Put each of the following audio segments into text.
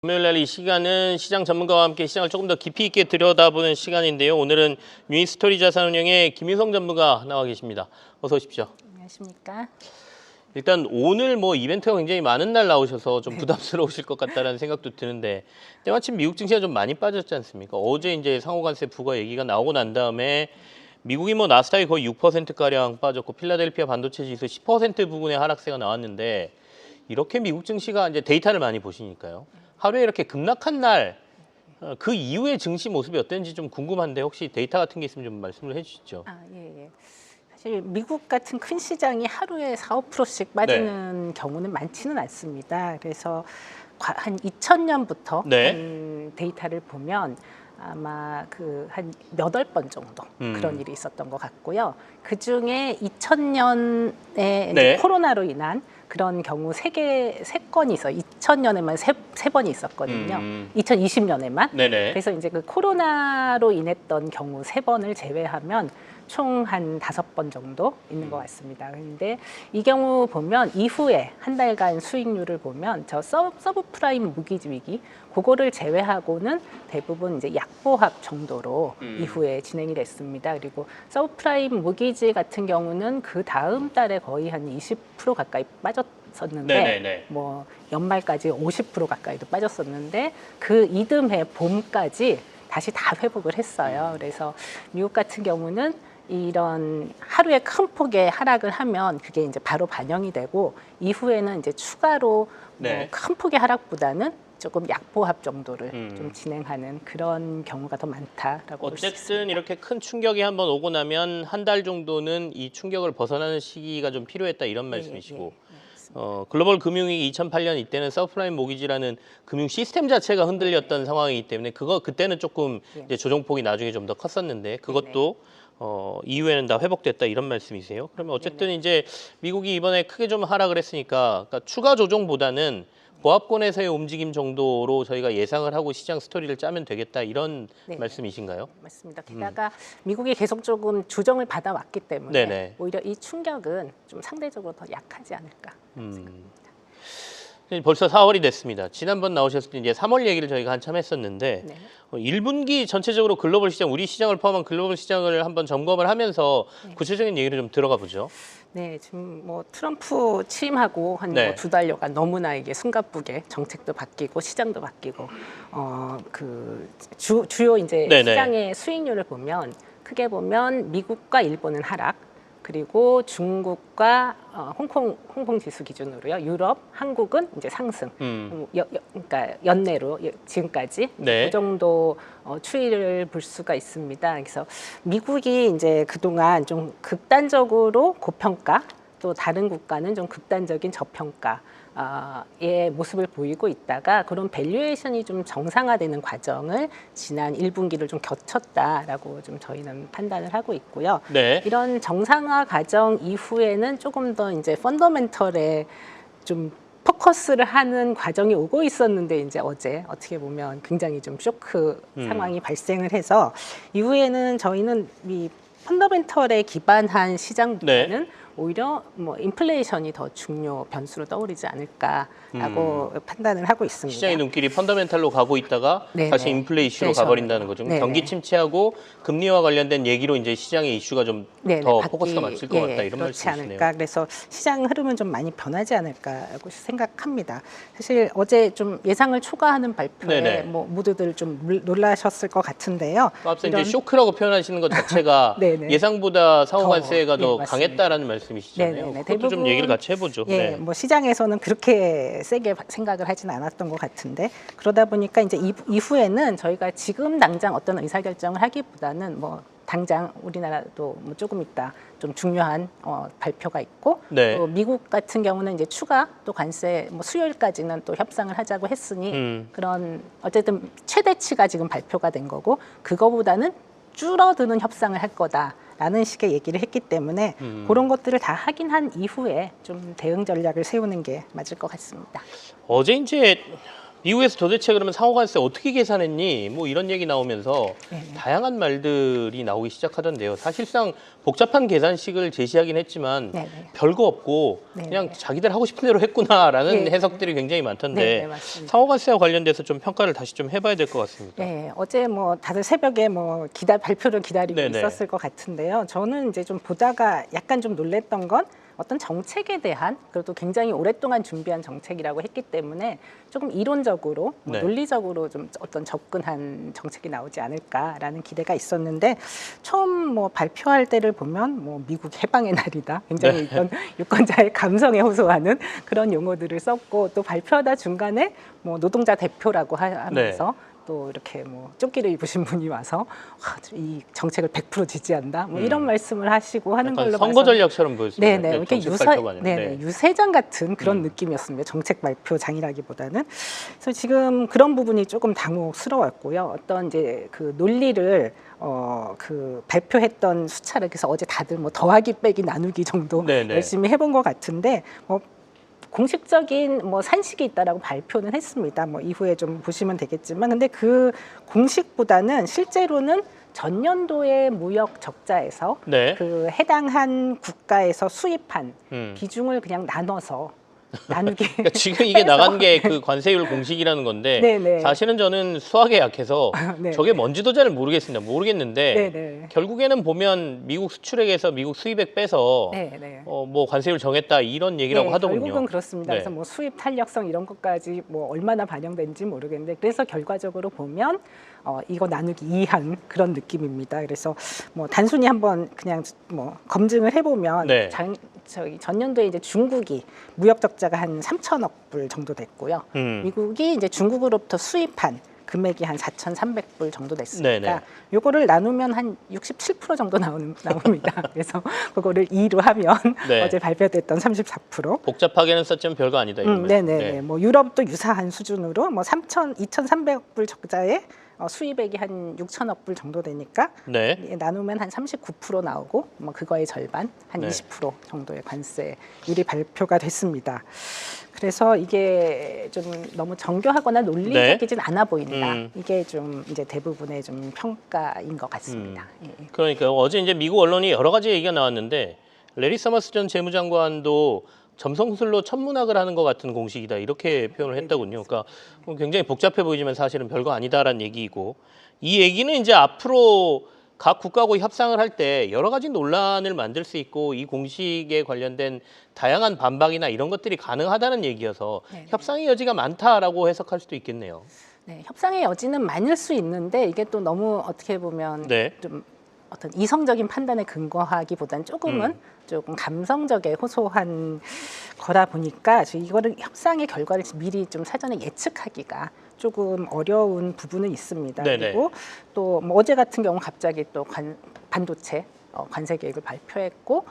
금요일 날 이 시간은 시장 전문가와 함께 시장을 조금 더 깊이 있게 들여다보는 시간인데요. 오늘은 유니스토리 자산운용의 김유성 전문가 나와 계십니다. 어서 오십시오. 안녕하십니까. 일단 오늘 뭐 이벤트가 굉장히 많은 날 나오셔서 좀 부담스러우실 것 같다라는 생각도 드는데 때마침 미국 증시가 좀 많이 빠졌지 않습니까? 어제 이제 상호관세 부과 얘기가 나오고 난 다음에 미국이 뭐 나스닥이 거의 6%가량 빠졌고 필라델피아 반도체 지수 10% 부근의 하락세가 나왔는데 이렇게 미국 증시가 이제 데이터를 많이 보시니까요. 하루에 이렇게 급락한 날 그 이후의 증시 모습이 어땠는지 좀 궁금한데 혹시 데이터 같은 게 있으면 좀 말씀을 해주시죠. 예. 사실 미국 같은 큰 시장이 하루에 4~5%씩 빠지는 경우는 많지는 않습니다. 그래서 한 2000년부터 한 데이터를 보면 아마 한 8번 정도 그런 일이 있었던 것 같고요. 그 중에 2000년에 코로나로 인한 그런 경우 세 건이 있어요. 2000년에만 세 번이 있었거든요. 2020년에만. 그래서 이제 그 코로나로 인했던 경우 3번을 제외하면 총 한 5번 정도 있는 것 같습니다. 그런데 이 경우 보면 이후에 한 달간 수익률을 보면 저 서브프라임 모기지 위기 그거를 제외하고는 대부분 이제 약보합 정도로 이후에 진행이 됐습니다. 그리고 서브프라임 모기지 같은 경우는 그 다음 달에 거의 한 20% 가까이 빠졌었는데 뭐 연말까지 50% 가까이도 빠졌었는데 그 이듬해 봄까지 다시 다 회복을 했어요. 그래서 미국 같은 경우는 이런 하루에 큰 폭의 하락을 하면 그게 이제 바로 반영이 되고 이후에는 이제 추가로 뭐 큰 폭의 하락보다는 조금 약보합 정도를 좀 진행하는 그런 경우가 더 많다라고 볼 수 있습니다. 어쨌든 이렇게 큰 충격이 한번 오고 나면 한 달 정도는 이 충격을 벗어나는 시기가 좀 필요했다 이런 말씀이시고 글로벌 금융위기 2008년 이때는 서브프라임 모기지라는 금융 시스템 자체가 흔들렸던 상황이기 때문에 그때는 조금 이제 조정폭이 나중에 좀 더 컸었는데 그것도 이후에는 다 회복됐다 이런 말씀이세요? 그러면 어쨌든 이제 미국이 이번에 크게 좀 하락을 했으니까 그러니까 추가 조정보다는 보합권에서의 움직임 정도로 저희가 예상을 하고 시장 스토리를 짜면 되겠다 이런 말씀이신가요? 맞습니다. 게다가 미국이 계속 조금 조정을 받아왔기 때문에 오히려 이 충격은 좀 상대적으로 더 약하지 않을까 생각합니다. 벌써 4월이 됐습니다. 지난번 나오셨을 때 이제 3월 얘기를 저희가 한참 했었는데 1분기 전체적으로 글로벌 시장, 우리 시장을 포함한 글로벌 시장을 한번 점검을 하면서 구체적인 얘기를 좀 들어가 보죠. 네, 지금 뭐 트럼프 취임하고 한 2달여간 너무나 이게 숨가쁘게 정책도 바뀌고 시장도 바뀌고 주요 이제 시장의 수익률을 보면 크게 보면 미국과 일본은 하락, 그리고 중국과 홍콩 지수 기준으로요. 유럽, 한국은 이제 상승. 그러니까 연내로 지금까지 그 정도 추이를 볼 수가 있습니다. 그래서 미국이 이제 그동안 좀 극단적으로 고평가, 또 다른 국가는 좀 극단적인 저평가. 의 모습을 보이고 있다가 그런 밸류에이션이 좀 정상화되는 과정을 지난 1분기를 좀 거쳤다라고 좀 저희는 판단을 하고 있고요. 이런 정상화 과정 이후에는 조금 더 이제 펀더멘털에 좀 포커스를 하는 과정이 오고 있었는데 이제 어제 어떻게 보면 굉장히 좀 쇼크 상황이 발생을 해서 이후에는 저희는 이 펀더멘털에 기반한 시장보다는 오히려 뭐 인플레이션이 더 중요 변수로 떠오르지 않을까라고 판단을 하고 있습니다. 시장의 눈길이 펀더멘탈로 가고 있다가 다시 인플레이션으로 가버린다는 거죠. 경기 침체하고 금리와 관련된 얘기로 이제 시장의 이슈가 좀 더 포커스가 맞출 것 같다 이런 말씀이시네요. 않을까. 그래서 시장 흐름은 좀 많이 변하지 않을까라고 생각합니다. 사실 어제 좀 예상을 초과하는 발표에 뭐 모두들 좀 놀라셨을 것 같은데요. 앞서 이제 쇼크라고 표현하시는 것 자체가 예상보다 상호관세가 더 강했다라는 말씀이시잖아요. 그것도 좀 얘기를 같이 해보죠. 뭐 시장에서는 그렇게 세게 생각을 하지는 않았던 것 같은데 그러다 보니까 이제 이후에는 저희가 지금 당장 어떤 의사결정을 하기보다는 뭐 당장 우리나라도 뭐 조금 있다 좀 중요한 발표가 있고 또 미국 같은 경우는 이제 추가 또 관세 뭐 수요일까지는 또 협상을 하자고 했으니 그런 어쨌든 최대치가 지금 발표가 된 거고 그거보다는 줄어드는 협상을 할 거다라는 식의 얘기를 했기 때문에 그런 것들을 다 확인한 이후에 좀 대응 전략을 세우는 게 맞을 것 같습니다. 어제 이제 미국에서 도대체 그러면 상호관세 어떻게 계산했니? 뭐 이런 얘기 나오면서 네네. 다양한 말들이 나오기 시작하던데요. 사실상 복잡한 계산식을 제시하긴 했지만 네네. 별거 없고 네네. 그냥 자기들 하고 싶은 대로 했구나라는 네. 해석들이 굉장히 많던데 네네, 맞습니다. 상호관세와 관련돼서 좀 평가를 다시 좀 해봐야 될 것 같습니다. 네, 어제 뭐 다들 새벽에 뭐 발표를 기다리고 네네. 있었을 것 같은데요. 저는 이제 좀 보다가 약간 좀 놀랬던 건 어떤 정책에 대한 그래도 굉장히 오랫동안 준비한 정책이라고 했기 때문에 조금 이론적으로 뭐 네. 논리적으로 좀 어떤 접근한 정책이 나오지 않을까라는 기대가 있었는데 처음 뭐 발표할 때를 보면 뭐 미국 해방의 날이다. 굉장히 네. 어떤 유권자의 감성에 호소하는 그런 용어들을 썼고 또 발표하다 중간에 뭐 노동자 대표라고 하면서 또 이렇게 뭐 조끼를 입으신 분이 와서 와, 이 정책을 100% 지지한다. 뭐 이런 말씀을 하시고 하는 약간 걸로 선거 봐서 전략처럼 보였습니다. 네네 이렇게 정책 발표가 아니라. 네네 유세장 같은 그런 느낌이었습니다. 정책 발표장이라기보다는 그래서 지금 그런 부분이 조금 당혹스러웠고요. 어떤 이제 그 논리를 그 발표했던 숫자를 그래서 어제 다들 뭐 더하기 빼기 나누기 정도 네네. 열심히 해본 것 같은데 공식적인 뭐 산식이 있다라고 발표는 했습니다. 뭐 이후에 좀 보시면 되겠지만, 근데 그 공식보다는 실제로는 전년도의 무역 적자에서 네. 그 해당한 국가에서 수입한 음. 비중을 그냥 나눠서 나누기. 그러니까 지금 이게 빼서. 나간 게 그 관세율 공식이라는 건데 네네. 사실은 저는 수학에 약해서 네. 저게 뭔지도 잘 모르겠는데 네네. 결국에는 보면 미국 수출액에서 미국 수입액 빼서 네네. 뭐 관세율 정했다 이런 얘기라고 하더군요. 결국은 그렇습니다. 네. 그래서 뭐 수입 탄력성 이런 것까지 뭐 얼마나 반영된지 모르겠는데 그래서 결과적으로 보면 이거 나누기 2한 그런 느낌입니다. 그래서 뭐 단순히 한번 그냥 뭐 검증을 해보면 네. 저기 전년도에 이제 중국이 무역 적자가 한 3천억 불 정도 됐고요. 미국이 이제 중국으로부터 수입한 금액이 한 4,300불 정도 됐으니까 네네. 요거를 나누면 한 67% 정도 나옵니다. 그래서 그거를 2로 하면 네. 어제 발표됐던 34%. 복잡하게는 썼지만 별거 아니다 이런 네네. 네. 뭐 유럽도 유사한 수준으로 뭐 2,300불 적자에 수입액이 한 6천억 불 정도 되니까 네. 나누면 한 39% 나오고 뭐 그거의 절반 한 네. 20% 정도의 관세율이 발표가 됐습니다. 그래서 이게 좀 너무 정교하거나 논리적이진 않아 보인다. 이게 좀 이제 대부분의 좀 평가인 것 같습니다. 예. 그러니까 어제 이제 미국 언론이 여러 가지 얘기가 나왔는데 레리 서머스 전 재무장관도 점성술로 천문학을 하는 것 같은 공식이다 이렇게 표현을 했다군요. 그러니까 굉장히 복잡해 보이지만 사실은 별거 아니다라는 얘기이고 이 얘기는 이제 앞으로 각 국가하고 협상을 할 때 여러 가지 논란을 만들 수 있고 이 공식에 관련된 다양한 반박이나 이런 것들이 가능하다는 얘기여서 네네. 협상의 여지가 많다라고 해석할 수도 있겠네요. 네, 협상의 여지는 많을 수 있는데 이게 또 너무 어떻게 보면 네. 좀 어떤 이성적인 판단에 근거하기보다는 조금은 조금 감성적에 호소한 거다 보니까 이거를 협상의 결과를 미리 좀 사전에 예측하기가 조금 어려운 부분은 있습니다. 네네. 그리고 또 뭐 어제 같은 경우 갑자기 또 반도체 관세 계획을 발표했고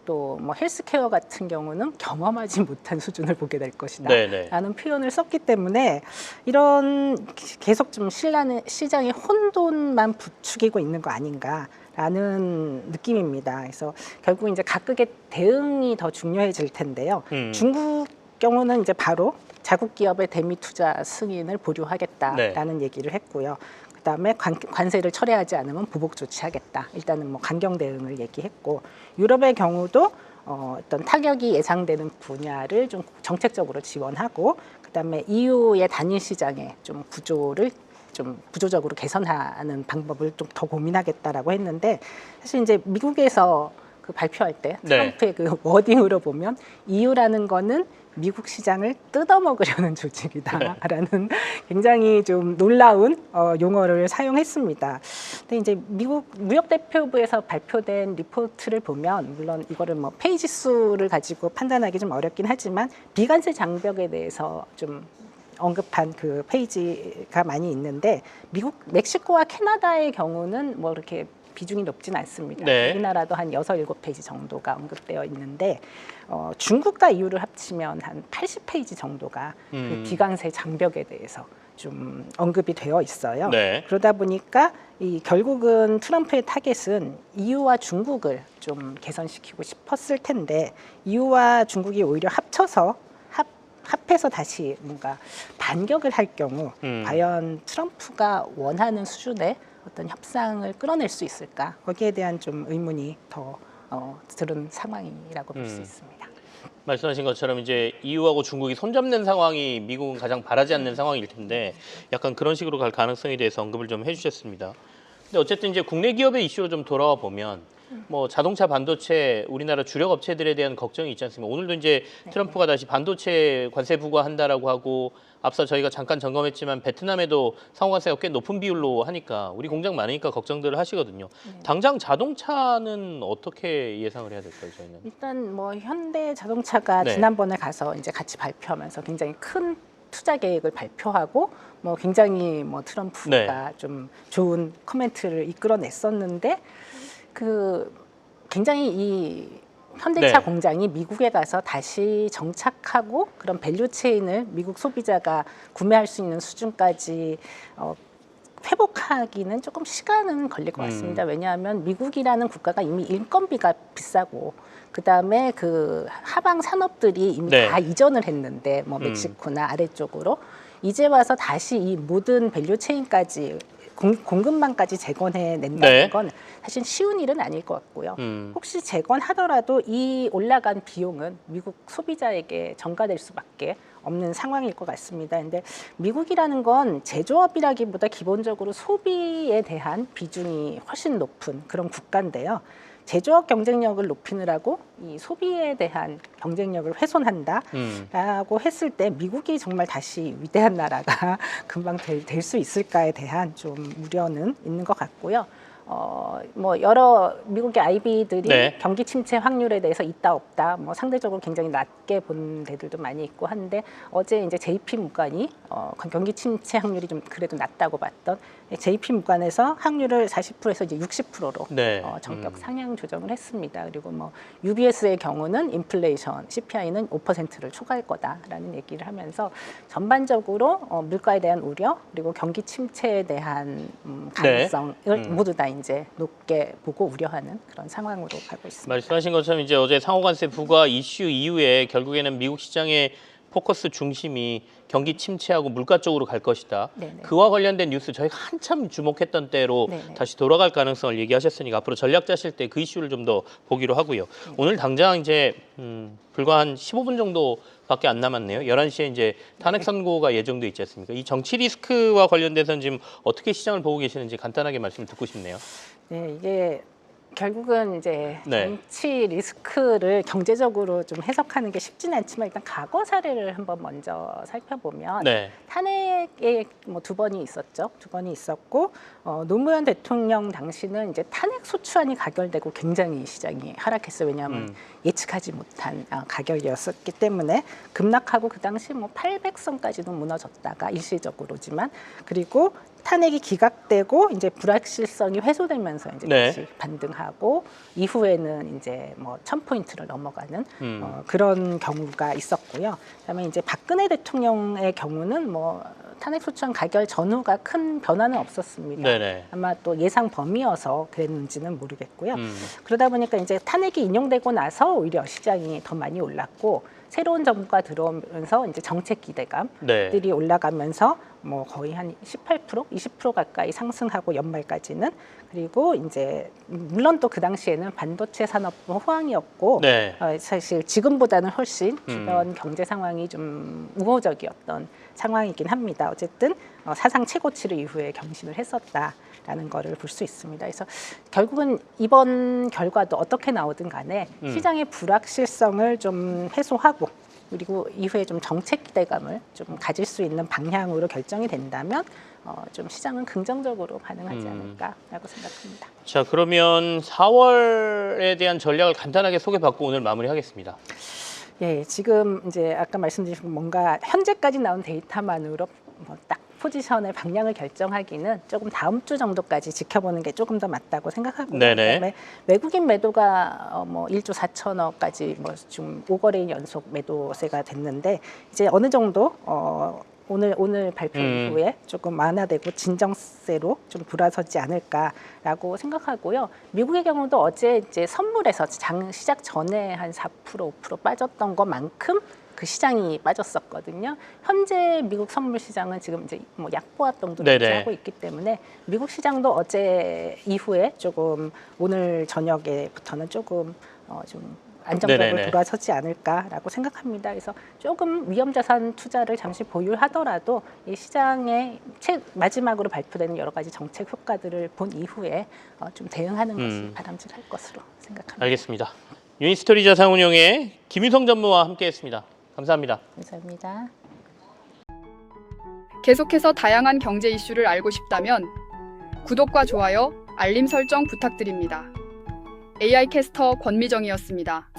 또 뭐 헬스케어 같은 경우는 경험하지 못한 수준을 보게 될 것이다 네네. 라는 표현을 썼기 때문에 이런 계속 좀 시장의 혼돈만 부추기고 있는 거 아닌가라는 느낌입니다. 그래서 결국 이제 각국의 대응이 더 중요해질 텐데요. 중국 경우는 이제 바로 자국 기업의 대미 투자 승인을 보류하겠다라는 얘기를 했고요. 그다음에 관세를 철회하지 않으면 보복 조치하겠다. 일단은 뭐 강경 대응을 얘기했고 유럽의 경우도 어떤 타격이 예상되는 분야를 좀 정책적으로 지원하고 그다음에 EU의 단일 시장의 좀 구조를 좀 구조적으로 개선하는 방법을 좀 더 고민하겠다라고 했는데 사실 이제 미국에서 그 발표할 때 트럼프의 그 워딩으로 보면 EU라는 거는 미국 시장을 뜯어먹으려는 조직이다라는 굉장히 좀 놀라운 용어를 사용했습니다. 근데 이제 미국 무역대표부에서 발표된 리포트를 보면 물론 이거를 뭐 페이지 수를 가지고 판단하기 좀 어렵긴 하지만 비관세 장벽에 대해서 좀 언급한 그 페이지가 많이 있는데 멕시코와 캐나다의 경우는 뭐 이렇게 비중이 높진 않습니다. 네. 우리나라도 한 6, 7페이지 정도가 언급되어 있는데 중국과 EU를 합치면 한 80페이지 정도가 그 비관세 장벽에 대해서 좀 언급이 되어 있어요. 네. 그러다 보니까 결국은 트럼프의 타겟은 EU와 중국을 좀 개선시키고 싶었을 텐데 EU와 중국이 오히려 합쳐서 합해서 다시 뭔가 반격을 할 경우 과연 트럼프가 원하는 수준의 어떤 협상을 끌어낼 수 있을까? 거기에 대한 좀 의문이 더 들은 상황이라고 볼 수 있습니다. 말씀하신 것처럼 이제 EU하고 중국이 손잡는 상황이 미국은 가장 바라지 않는 상황일 텐데 약간 그런 식으로 갈 가능성에 대해서 언급을 좀 해주셨습니다. 근데 어쨌든 이제 국내 기업의 이슈로 좀 돌아와 보면 뭐 자동차 반도체 우리나라 주력 업체들에 대한 걱정이 있지 않습니까? 오늘도 이제 트럼프가 다시 반도체 관세 부과한다라고 하고 앞서 저희가 잠깐 점검했지만 베트남에도 상호관세가 꽤 높은 비율로 하니까 우리 공장 많으니까 걱정들을 하시거든요. 당장 자동차는 어떻게 예상을 해야 될까요, 저희는? 일단 뭐 현대 자동차가 네. 지난번에 가서 이제 같이 발표하면서 굉장히 큰 투자 계획을 발표하고 뭐 굉장히 뭐 트럼프가 좀 좋은 코멘트를 이끌어냈었는데 그 굉장히 이 현대차 공장이 미국에 가서 다시 정착하고 그런 밸류 체인을 미국 소비자가 구매할 수 있는 수준까지 회복하기는 조금 시간은 걸릴 것 같습니다. 왜냐하면 미국이라는 국가가 이미 인건비가 비싸고 그다음에 그 하방 산업들이 이미 다 이전을 했는데 뭐 멕시코나 아래쪽으로 이제 와서 다시 이 모든 밸류 체인까지 공급망까지 재건해낸다는 건 사실 쉬운 일은 아닐 것 같고요. 혹시 재건하더라도 이 올라간 비용은 미국 소비자에게 전가될 수밖에 없는 상황일 것 같습니다. 근데 미국이라는 건 제조업이라기보다 기본적으로 소비에 대한 비중이 훨씬 높은 그런 국가인데요. 제조업 경쟁력을 높이느라고 이 소비에 대한 경쟁력을 훼손한다라고 했을 때 미국이 정말 다시 위대한 나라가 금방 될 수 있을까에 대한 좀 우려는 있는 것 같고요. 뭐 여러 미국의 IB들이 경기 침체 확률에 대해서 있다 없다 뭐 상대적으로 굉장히 낮게 본 데들도 많이 있고 한데 어제 이제 JP 무관이 경기 침체 확률이 좀 그래도 낮다고 봤던 JP 무관에서 확률을 40%에서 이제 60%로 전격 상향 조정을 했습니다. 그리고 뭐 UBS의 경우는 인플레이션 CPI는 5%를 초과할 거다라는 얘기를 하면서 전반적으로 물가에 대한 우려 그리고 경기 침체에 대한 가능성을 모두 다 이제 높게 보고 우려하는 그런 상황으로 가고 있습니다. 말씀하신 것처럼 이제 어제 상호관세 부과 이슈 이후에 결국에는 미국 시장의 포커스 중심이 경기 침체하고 물가 쪽으로 갈 것이다. 그와 관련된 뉴스 저희가 한참 주목했던 때로 다시 돌아갈 가능성을 얘기하셨으니까 앞으로 전략 짜실 때 그 이슈를 좀 더 보기로 하고요. 오늘 당장 이제 불과 한 15분 정도밖에 안 남았네요. 11시에 이제 탄핵 선고가 예정돼 있지 않습니까? 이 정치 리스크와 관련돼서는 지금 어떻게 시장을 보고 계시는지 간단하게 말씀 듣고 싶네요. 네, 이게 결국은 이제 정치 리스크를 경제적으로 좀 해석하는 게 쉽지는 않지만 일단 과거 사례를 한번 먼저 살펴보면 탄핵에 뭐 2번이 있었죠. 2번이 있었고 노무현 대통령 당시는 이제 탄핵 소추안이 가결되고 굉장히 시장이 하락했어요. 왜냐하면 예측하지 못한 가결이었기 때문에 급락하고 그 당시 뭐 800선까지도 무너졌다가 일시적으로지만 그리고 탄핵이 기각되고 이제 불확실성이 해소되면서 이제 다시 반등하고 이후에는 이제 뭐 1000포인트를 넘어가는 그런 경우가 있었고요. 그다음에 이제 박근혜 대통령의 경우는 뭐 탄핵 소추안 가결 전후가 큰 변화는 없었습니다. 아마 또 예상 범위여서 그랬는지는 모르겠고요. 그러다 보니까 이제 탄핵이 인용되고 나서 오히려 시장이 더 많이 올랐고 새로운 정부가 들어오면서 이제 정책 기대감들이 올라가면서 뭐 거의 한 18%, 20% 가까이 상승하고 연말까지는 그리고 이제 물론 또 그 당시에는 반도체 산업 호황이었고 사실 지금보다는 훨씬 주변 경제 상황이 좀 우호적이었던 상황이긴 합니다. 어쨌든 사상 최고치를 이후에 경신을 했었다라는 거를 볼 수 있습니다. 그래서 결국은 이번 결과도 어떻게 나오든 간에 시장의 불확실성을 좀 해소하고 그리고 이후에 좀 정책 기대감을 좀 가질 수 있는 방향으로 결정이 된다면 좀 시장은 긍정적으로 반응하지 않을까라고 생각합니다. 자, 그러면 4월에 대한 전략을 간단하게 소개받고 오늘 마무리하겠습니다. 예, 지금 이제 아까 말씀드린 뭔가 현재까지 나온 데이터만으로 뭐 딱 포지션의 방향을 결정하기는 조금 다음 주 정도까지 지켜보는 게 조금 더 맞다고 생각하고요. 그다음에 외국인 매도가 뭐 1조 4천억까지 뭐 좀 5거래일 연속 매도세가 됐는데 이제 어느 정도 오늘 발표 이후에 조금 완화되고 진정세로 좀 돌아서지 않을까라고 생각하고요. 미국의 경우도 어제 이제 선물에서 시작 전에 한 4%, 5% 빠졌던 것만큼 그 시장이 빠졌었거든요. 현재 미국 선물 시장은 지금 이제 뭐 약보합 정도로 네네. 유지하고 있기 때문에 미국 시장도 어제 이후에 조금 오늘 저녁에부터는 조금 좀 안정적으로 네네네. 돌아서지 않을까라고 생각합니다. 그래서 조금 위험자산 투자를 잠시 보유하더라도 이 시장의 마지막으로 발표되는 여러 가지 정책 효과들을 본 이후에 좀 대응하는 것이 바람직할 것으로 생각합니다. 알겠습니다. 유니스토리 자산운용의 김유성 전무와 함께했습니다. 감사합니다. 감사합니다. 계속해서 다양한 경제 이슈를 알고 싶다면 구독과 좋아요, 알림 설정 부탁드립니다. AI 캐스터 권미정이었습니다.